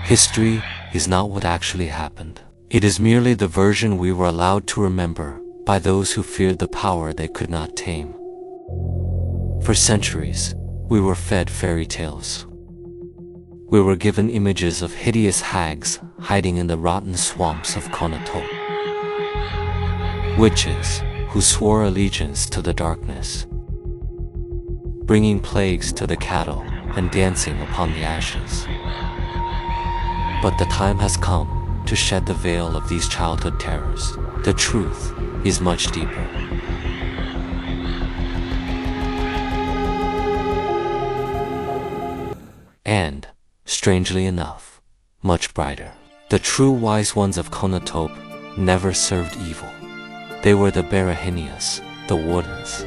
History is not what actually happened. It is merely the version we were allowed to remember by those who feared the power they could not tame. For centuries, we were fed fairy tales. We were given images of hideous hags hiding in the rotten swamps of Konotop. Witches who swore allegiance to the darkness, bringing plagues to the cattle and dancing upon the ashes. But the time has come to shed the veil of these childhood terrors. The truth is much deeper. And, strangely enough, much brighter. The true wise ones of Konotop never served evil. They were the Berehynias, the wardens.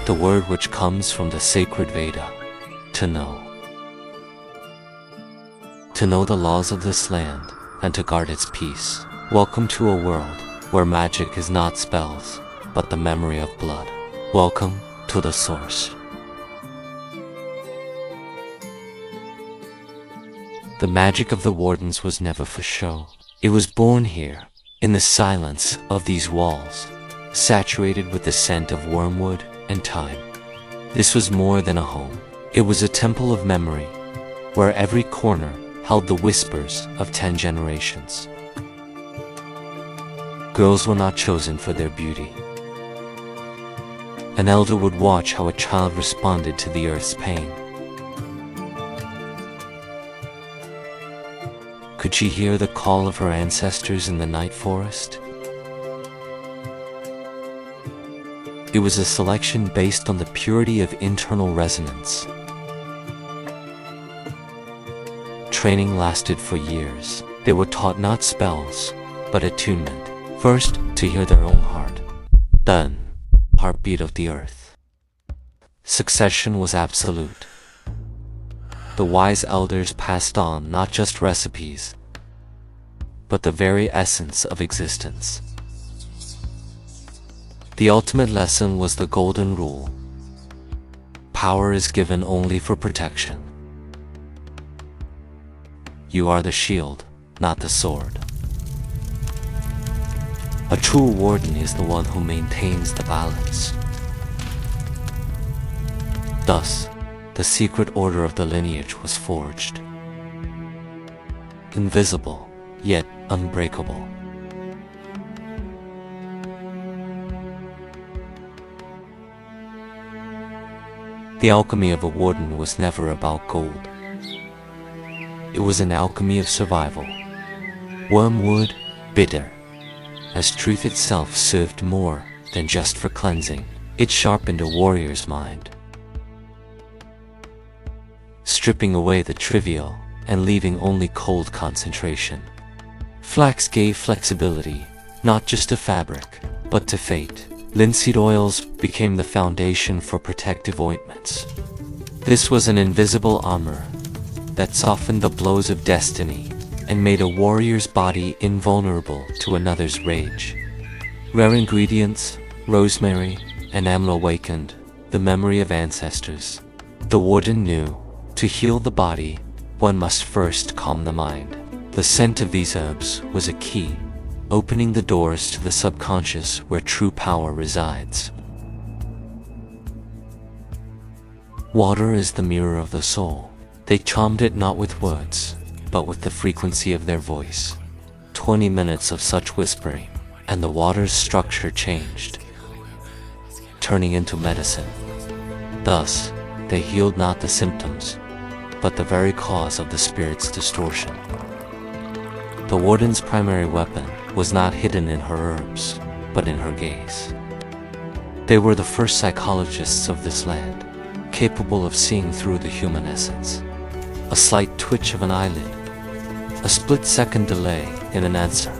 The word which comes from the sacred Veda, to know. To know the laws of this land and to guard its peace. Welcome to a world where magic is not spells, but the memory of blood. Welcome to the source. The magic of the wardens was never for show. It was born here, in the silence of these walls, saturated with the scent of wormwood and thyme. This was more than a home. It was a temple of memory, where every corner held the whispers of 10 generations. Girls were not chosen for their beauty. An elder would watch how a child responded to the earth's pain. Could she hear the call of her ancestors in the night forest? It was a selection based on the purity of internal resonance. Training lasted for years. They were taught not spells, but attunement. First, to hear their own heart. Then, heartbeat of the earth. Succession was absolute. The wise elders passed on not just recipes, but the very essence of existence. The ultimate lesson was the golden rule. Power is given only for protection. You are the shield, not the sword. A true warden is the one who maintains the balance. Thus, the secret order of the lineage was forged. Invisible, yet unbreakable. The alchemy of a warden was never about gold. It was an alchemy of survival. Wormwood, bitter. As truth itself served more than just for cleansing, it sharpened a warrior's mind, stripping away the trivial and leaving only cold concentration. Flax gave flexibility, not just to fabric, but to fate. Linseed oils became the foundation for protective ointments. This was an invisible armor that softened the blows of destiny and made a warrior's body invulnerable to another's rage. Rare ingredients, rosemary, and amla awakened the memory of ancestors. The warden knew, to heal the body, one must first calm the mind. The scent of these herbs was a key, opening the doors to the subconscious where true power resides. Water is the mirror of the soul. They charmed it not with words, but with the frequency of their voice. 20 minutes of such whispering, and the water's structure changed, turning into medicine. Thus, they healed not the symptoms, but the very cause of the spirit's distortion. The warden's primary weapon was not hidden in her herbs, but in her gaze. They were the first psychologists of this land, capable of seeing through the human essence. A slight twitch of an eyelid, a split-second delay in an answer.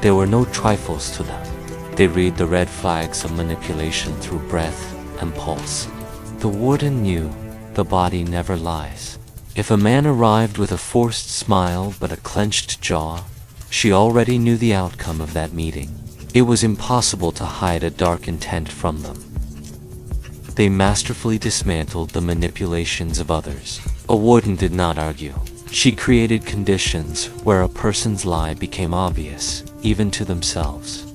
There were no trifles to them. They read the red flags of manipulation through breath and pulse. The warden knew the body never lies. If a man arrived with a forced smile but a clenched jaw, she already knew the outcome of that meeting. It was impossible to hide a dark intent from them. They masterfully dismantled the manipulations of others. A warden did not argue. She created conditions where a person's lie became obvious, even to themselves.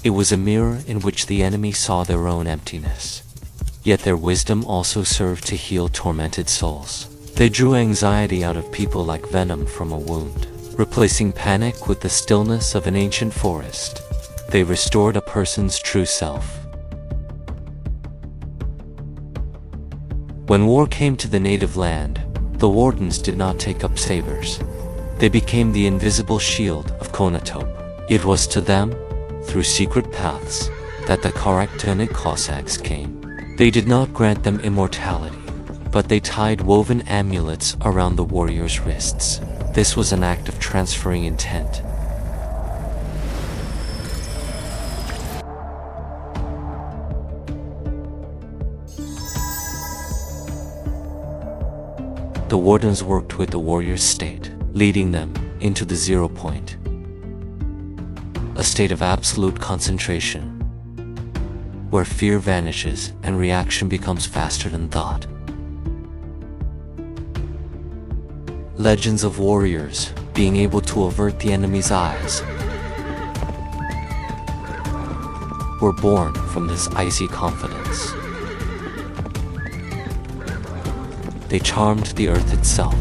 It was a mirror in which the enemy saw their own emptiness. Yet their wisdom also served to heal tormented souls. They drew anxiety out of people like venom from a wound. Replacing panic with the stillness of an ancient forest, they restored a person's true self. When war came to the native land, the wardens did not take up sabers. They became the invisible shield of Konotop. It was to them, through secret paths, that the Karaktonic Cossacks came. They did not grant them immortality, but they tied woven amulets around the warriors' wrists. This was an act of transferring intent. The wardens worked with the warrior's state, leading them into the 0 point, a state of absolute concentration, where fear vanishes and reaction becomes faster than thought. Legends of warriors being able to avert the enemy's eyes were born from this icy confidence. They charmed the earth itself.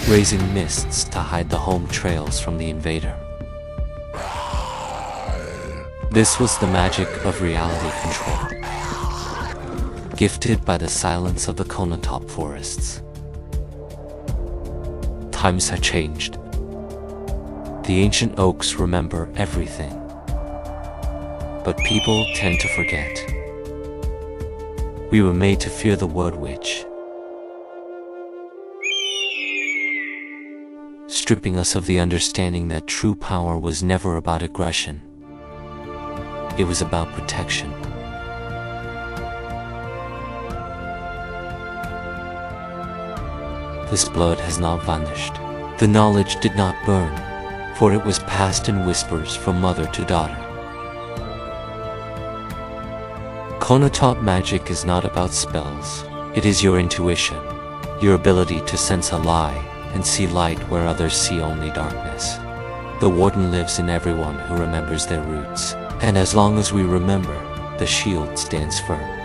Raising mists to hide the home trails from the invader. This was the magic of reality control, gifted by the silence of the Konotop forests. Times had changed. The ancient oaks remember everything, but people tend to forget. We were made to fear the word witch, stripping us of the understanding that true power was never about aggression. It was about protection. This blood has not vanished. The knowledge did not burn, for it was passed in whispers from mother to daughter. Konotop magic is not about spells. It is your intuition, your ability to sense a lie and see light where others see only darkness. The warden lives in everyone who remembers their roots, and as long as we remember, the shield stands firm.